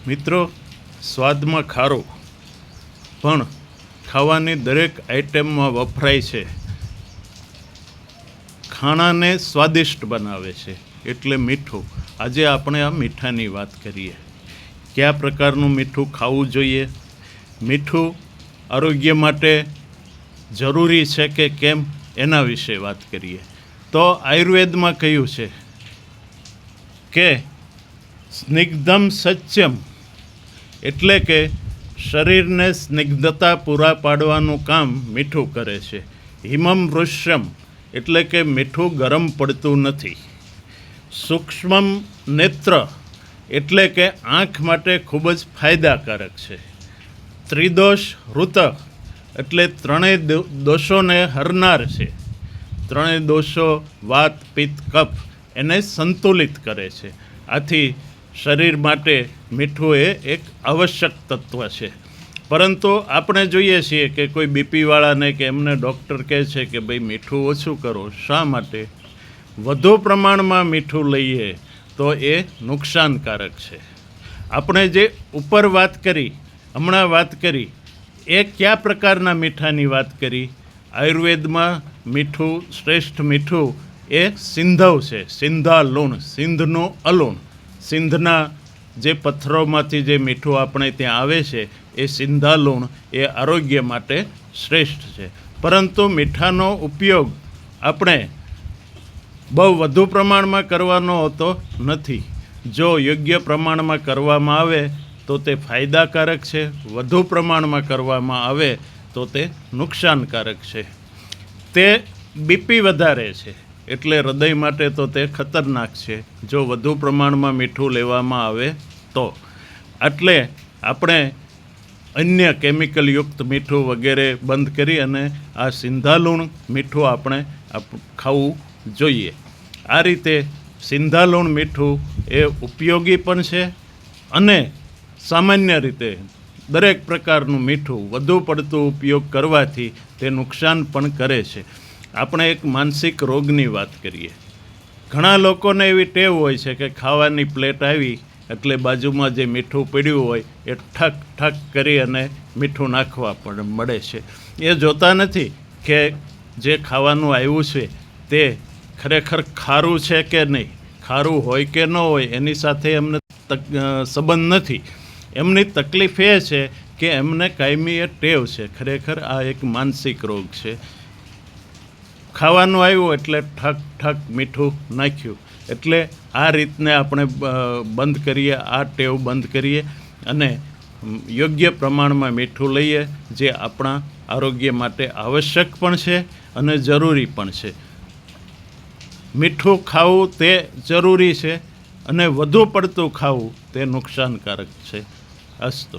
મિત્રો, સ્વાદમાં ખારો પણ ખાવાની દરેક આઈટમમાં વપરાય છે. ખાણાને સ્વાદિષ્ટ બનાવે છે એટલે મીઠું. આજે આપણે આ મીઠાની વાત કરીએ. કયા પ્રકારનું મીઠું ખાવું જોઈએ, મીઠું આરોગ્ય માટે જરૂરી છે કે કેમ, એના વિશે વાત કરીએ. તો આયુર્વેદમાં કહ્યું છે કે સ્નિગ્ધમ સચ્યમ, એટલે કે શરીરને સ્નિગ્ધતા પૂરા પાડવાનું કામ મીઠું કરે છે. હિમમ વૃષ્યમ, એટલે કે મીઠું ગરમ પડતું નથી. સૂક્ષ્મમ નેત્ર, એટલે કે આંખ માટે ખૂબ જ ફાયદાકારક છે. ત્રિદોષ હૃત, એટલે ત્રણેય દોષોને હરનાર છે. ત્રણેય દોષો વાત પિત્ત કફ એને સંતુલિત કરે છે. આથી શરીર માટે મીઠું એ એક આવશ્યક તત્વ છે. પરંતુ આપણે જોઈએ છીએ કે કોઈ બીપીવાળાને કે એમને ડૉક્ટર કહે છે કે ભાઈ મીઠું ઓછું કરો. શા માટે? વધુ પ્રમાણમાં મીઠું લઈએ તો એ નુકસાનકારક છે. આપણે જે ઉપર વાત કરી, હમણાં વાત કરી, એ કયા પ્રકારના મીઠાની વાત કરી? આયુર્વેદમાં મીઠું, શ્રેષ્ઠ મીઠું એ સિંધવ છે. સિંધા લૂણ, સિંધનું અલૂણ. સિંધના જે પથ્થરોમાંથી જે મીઠું આપણે ત્યાં આવે છે એ સિંધા લૂણ એ આરોગ્ય માટે શ્રેષ્ઠ છે. પરંતુ મીઠાનો ઉપયોગ આપણે બહુ વધુ પ્રમાણમાં કરવાનો હોતો નથી. જો યોગ્ય પ્રમાણમાં કરવામાં આવે તો તે ફાયદાકારક છે, વધુ પ્રમાણમાં કરવામાં આવે તો તે નુકસાનકારક છે. તે બીપી વધારે છે, એટલે હૃદય માટે તો તે ખતરનાક છે જો વધુ પ્રમાણમાં મીઠું લેવામાં આવે તો. એટલે આપણે અન્ય કેમિકલયુક્ત મીઠું વગેરે બંધ કરી અને આ સિંધાલુણ મીઠું આપણે ખાવું જોઈએ. આ રીતે સિંધાલુણ મીઠું એ ઉપયોગી પણ છે અને સામાન્ય રીતે દરેક પ્રકારનું મીઠું વધુ પડતું ઉપયોગ કરવાથી તે નુકસાન પણ કરે છે. આપણે એક માનસિક રોગની વાત કરીએ. ઘણા લોકોને એવી ટેવ હોય છે કે ખાવાની પ્લેટ આવી એટલે બાજુમાં જે મીઠું પડ્યું હોય એ ઠક ઠક કરી અને મીઠું નાખવા પણ મળે છે. એ જોતા નથી કે જે ખાવાનું આવ્યું છે તે ખરેખર ખારું છે કે નહીં, ખારું હોય કે ન હોય એની સાથે એમને સંબંધ નથી. એમની તકલીફ એ છે કે એમને કાયમી એ ટેવ છે. ખરેખર આ એક માનસિક રોગ છે. ખાવાનું આવ્યું એટલે ઠક ઠક મીઠું નાખ્યું. એટલે આ રીતને આપણે બંધ કરીએ, આ ટેવ બંધ કરીએ અને યોગ્ય પ્રમાણમાં મીઠું લઈએ, જે આપણા આરોગ્ય માટે આવશ્યક પણ છે અને જરૂરી પણ છે. મીઠું ખાવું તે જરૂરી છે અને વધુ પડતું ખાવું તે નુકસાનકારક છે. અસ્તુ.